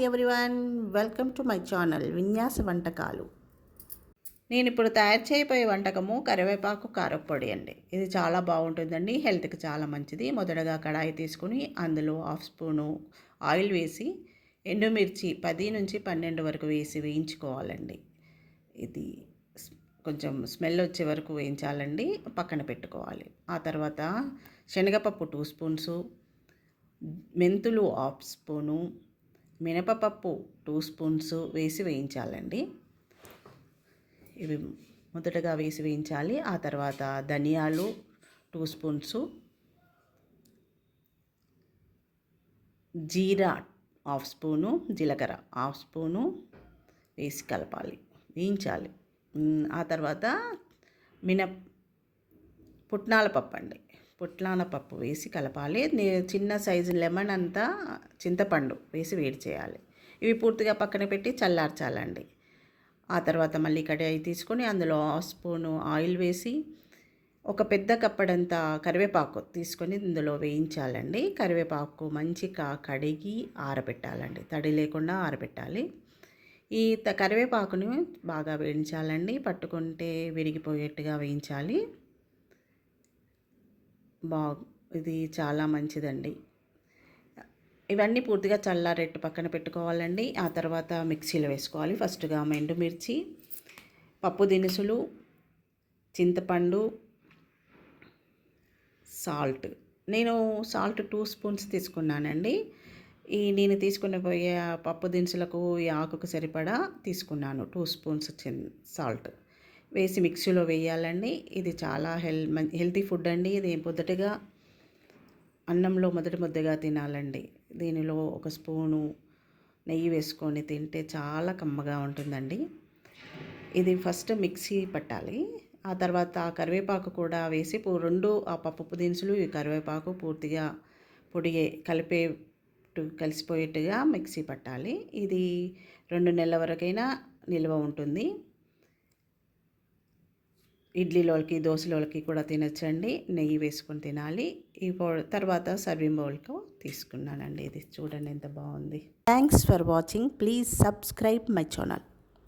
Everyone, welcome to my channel Vinyasa వంటకాలు. నేను ఇప్పుడు తయారు చేయబోయే వంటకము కరివేపాకు కారప్పొడి అండి. ఇది చాలా బాగుంటుందండి, హెల్త్కి చాలా మంచిది. మొదటగా కడాయి తీసుకుని అందులో 1/2 స్పూను ఆయిల్ వేసి ఎండుమిర్చి 10 నుంచి 12 వరకు వేసి వేయించుకోవాలండి. ఇది కొంచెం స్మెల్ వచ్చే వరకు వేయించాలండి, పక్కన పెట్టుకోవాలి. ఆ తర్వాత శనగపప్పు 2 స్పూన్స్, మెంతులు 1/2 స్పూను, మినపపప్పు 2 స్పూన్స్ వేసి వేయించాలండి. ఇవి మొదటగా వేసి వేయించాలి. ఆ తర్వాత ధనియాలు 2 స్పూన్స్, జీరా 1/2 స్పూను, జీలకర్ర 1/2 స్పూను వేసి కలపాలి, వేయించాలి. ఆ తర్వాత పుట్నాల పప్పు అండి, పుట్నాల పప్పు వేసి కలపాలి. చిన్న సైజు లెమన్ అంతా చింతపండు వేసి వేడి చేయాలి. ఇవి పూర్తిగా పక్కన పెట్టి చల్లార్చాలండి. ఆ తర్వాత మళ్ళీ కడాయి తీసుకొని అందులో 1/2 స్పూను ఆయిల్ వేసి ఒక పెద్ద కప్పడంతా కరివేపాకు తీసుకొని ఇందులో వేయించాలండి. కరివేపాకు మంచిగా కడిగి ఆరబెట్టాలండి, తడి లేకుండా ఆరబెట్టాలి. ఈ కరివేపాకుని బాగా వేయించాలండి, పట్టుకుంటే విరిగిపోయేట్టుగా వేయించాలి. ఇది చాలా మంచిదండి. ఇవన్నీ పూర్తిగా చల్లారెట్టు పక్కన పెట్టుకోవాలండి. ఆ తర్వాత మిక్సీలో వేసుకోవాలి. ఫస్ట్గా ఎండుమిర్చి, పప్పు దినుసులు, చింతపండు, సాల్ట్. నేను సాల్ట్ 2 స్పూన్స్ తీసుకున్నానండి. నేను తీసుకుని పోయే పప్పు దినుసులకు ఈ ఆకుకు సరిపడా తీసుకున్నాను 2 స్పూన్స్ సాల్ట్ వేసి మిక్సీలో వేయాలండి. ఇది చాలా హెల్తీ ఫుడ్ అండి. ఇది పొద్దుటగా అన్నంలో మొదటి ముద్దగా తినాలండి. దీనిలో 1 స్పూను నెయ్యి వేసుకొని తింటే చాలా కమ్మగా ఉంటుందండి. ఇది ఫస్ట్ మిక్సీ పట్టాలి. ఆ తర్వాత కరివేపాకు కూడా వేసి ఆ పప్పు దినుసులు, ఈ కరివేపాకు పూర్తిగా కలిసిపోయేట్టుగా మిక్సీ పట్టాలి. ఇది 2 నెలల వరకైనా నిల్వ ఉంటుంది. ఇడ్లీలోకి, దోశలోకి కూడా తినచ్చండి. నెయ్యి వేసుకొని తినాలి. తర్వాత సర్వింగ్ బౌల్కి తీసుకున్నానండి. ఇది చూడండి ఎంత బాగుంది. Thanks for watching. Please subscribe my channel.